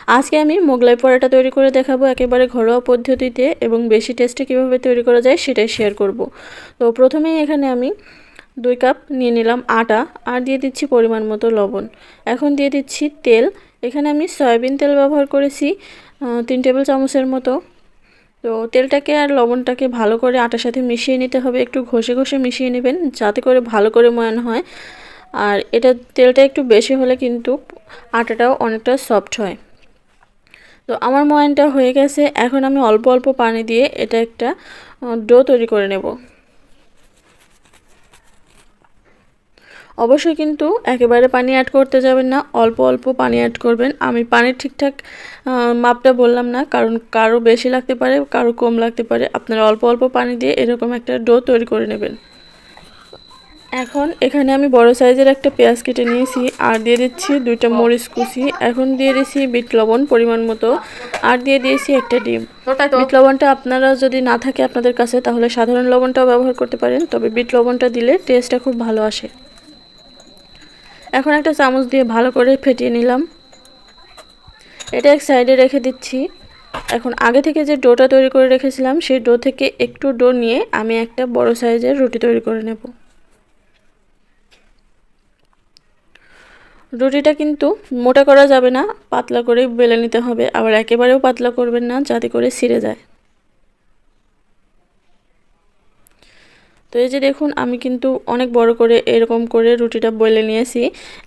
আজকে আমি মোগলাই পরোটা তৈরি করে দেখাবো একেবারে ঘরোয়া পদ্ধতিতে এবং বেশি টেস্টি কীভাবে তৈরি করা যায় সেটাই শেয়ার করব। তো প্রথমেই এখানে আমি 2 কাপ নিয়ে নিলাম আটা, আর দিয়ে দিচ্ছি পরিমাণ মতো লবণ। এখন দিয়ে দিচ্ছি তেল। এখানে আমি সয়াবিন তেল ব্যবহার করেছি 3 টেবিল চামচের মতো। তো তেলটাকে আর লবণটাকে ভালো করে আটার সাথে মিশিয়ে নিতে হবে, একটু ঘষে ঘষে মিশিয়ে নেবেন যাতে করে ভালো করে ময়ান হয়। আর তেলটা একটু বেশি হলে কিন্তু আটাটাও অনেকটা সফট হয়। তো আমার ময়ানটা হয়ে গেছে। এখন আমি অল্প অল্প পানি দিয়ে এটা একটা ডো তৈরি করে নেব। অবশ্যই কিন্তু একেবারে পানি অ্যাড করতে যাবেন না, অল্প অল্প পানি অ্যাড করবেন। আমি পানির ঠিকঠাক মাপটা বললাম না, কারণ কারো বেশি লাগতে পারে, কারো কম লাগতে পারে। আপনারা অল্প অল্প পানি দিয়ে এরকম একটা ডো তৈরি করে নেবেন। এখন এখানে আমি বড় সাইজের একটা পেঁয়াজ কেটে নিয়েছি, আর দিয়ে দিচ্ছি 2টা মরিচ কুচি। এখন দিয়ে দিচ্ছি বিট লবণ পরিমাণ মতো, আর দিয়ে দিয়েছি একটা ডিম। বিট লবণটা আপনারা যদি না থাকে আপনাদের কাছে তাহলে সাধারণ লবণটাও ব্যবহার করতে পারেন, তবে বিট লবণটা দিলে টেস্টটা খুব ভালো আসে। এখন একটা চামচ দিয়ে ভালো করে ফেটিয়ে নিলাম। এটা এক সাইডে রেখে দিচ্ছি। এখন আগে থেকে যে ডোটা তৈরি করে রেখেছিলাম সেই ডো থেকে একটু ডো নিয়ে আমি একটা বড় সাইজের রুটি তৈরি করে নেব। রুটিটা কিন্তু মোটা করা যাবে না, পাতলা করে বেলে নিতে হবে। আবার একেবারেও পাতলা করবেন না যাতে করে ছিঁড়ে যায়। তো এই যে দেখুন আমি কিন্তু অনেক বড় করে এরকম করে রুটিটা বেলে নিয়েছি।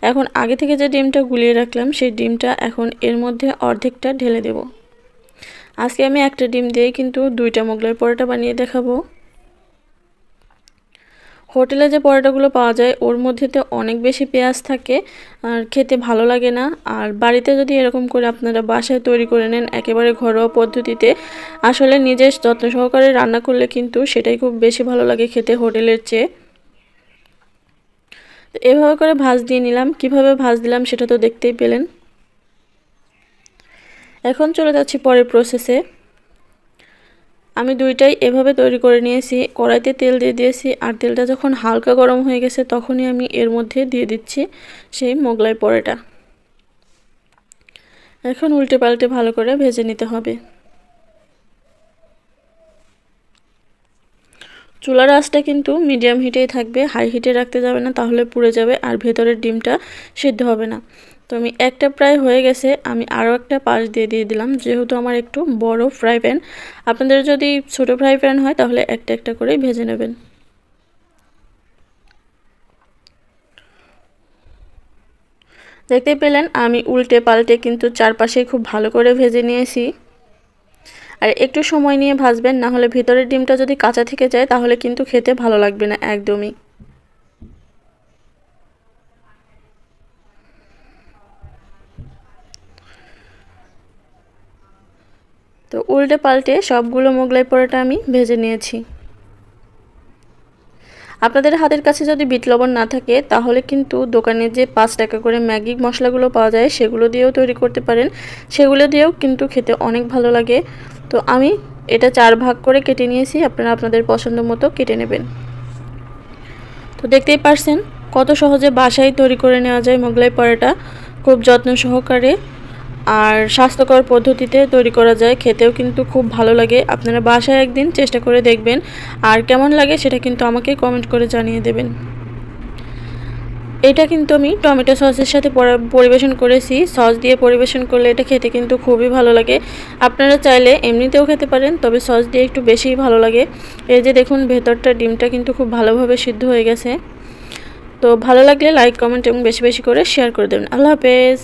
এখন আগে থেকে যে ডিমটা গুলিয়ে রাখলাম সেই ডিমটা এখন এর মধ্যে অর্ধেকটা ঢেলে দেব। আজকে আমি একটা ডিম দিয়ে কিন্তু 2টা মোগলাই পরোটা বানিয়ে দেখাবো। হোটেলে যে পরোটাগুলো পাওয়া যায় ওর মধ্যে তো অনেক বেশি পেঁয়াজ থাকে, আর খেতে ভালো লাগে না। আর বাড়িতে যদি এরকম করে আপনারা বাসায় তৈরি করে নেন একেবারে ঘরোয়া পদ্ধতিতে, আসলে নিজের যত্ন সহকারে রান্না করলে কিন্তু সেটাই খুব বেশি ভালো লাগে খেতে হোটেলের চেয়ে। তো এভাবে করে ভাঁজ দিয়ে নিলাম। কিভাবে ভাঁজ দিলাম সেটা তো দেখতেই পেলেন। এখন চলে যাচ্ছি পরের প্রসেসে। আমি 2টাই এভাবে তৈরি করে নিয়েছি। কড়াইতে তেল দিয়ে দিয়েছি, আর তেলটা যখন হালকা গরম হয়ে গেছে তখনই আমি এর মধ্যে দিয়ে দিচ্ছি সেই মোগলাই পরোটা। এখন উল্টে পাল্টে ভালো করে ভেজে নিতে হবে। চুলার আঁচটা কিন্তু মিডিয়াম হিটেই থাকবে, হাই হিটে রাখতে যাবে না, তাহলে পুড়ে যাবে আর ভেতরের ডিমটা সিদ্ধ হবে না। তো আমি একটা প্রায় হয়ে গেছে, আমি আরও একটা পাশ দিয়ে দিলাম, যেহেতু আমার একটু বড় ফ্রাই প্যান। আপনাদের যদি ছোট ফ্রাই প্যান হয় তাহলে একটা একটা করে ভেজে নেবেন। দেখতে পেলেন আমি উল্টে পাল্টে কিন্তু চারপাশে খুব ভালো করে ভেজে নিয়েছি। আর একটু সময় নিয়ে ভাজবেন, না হলে ভিতরের ডিমটা যদি কাঁচা থেকে যায় তাহলে কিন্তু খেতে ভালো লাগবে না একদমই। তো উল্টে পাল্টে সবগুলো মোগলাই পরোটা আমি ভেজে নিয়েছি। আপনাদের হাতের কাছে যদি বিট লবণ না থাকে তাহলে কিন্তু দোকানে যে 5 টাকা করে ম্যাগি মশলাগুলো পাওয়া যায় সেগুলো দিয়েও তৈরি করতে পারেন, সেগুলো দিয়েও কিন্তু খেতে অনেক ভালো লাগে। তো আমি এটা 4 ভাগ করে কেটে নিয়েছি, আপনারা আপনাদের পছন্দ মতো কেটে নেবেন। তো দেখতেই পারছেন কত সহজে বাসায় তৈরি করে নেওয়া যায় মোগলাই পরোটা, খুব যত্ন সহকারে আর স্বাস্থ্যকর পদ্ধতিতে তৈরি করা যায়। খেতেও কিন্তু খুব ভালো লাগে। আপনারা বাসায় একদিন চেষ্টা করে দেখবেন, আর কেমন লাগে সেটা কিন্তু আমাকে কমেন্ট করে জানিয়ে দেবেন। এটা কিন্তু আমি টমেটো সসের সাথে পরিবেশন করেছি। সস দিয়ে পরিবেশন করলে এটা খেতে কিন্তু খুবই ভালো লাগে। আপনারা চাইলে এমনিতেও খেতে পারেন, তবে সস দিয়ে একটু বেশিই ভালো লাগে। এই যে দেখুন ভেতরটা ডিমটা কিন্তু খুব ভালোভাবে সিদ্ধ হয়ে গেছে। তো ভালো লাগলে লাইক, কমেন্ট এবং বেশি বেশি করে শেয়ার করে দেবেন। আল্লাহ হাফেজ।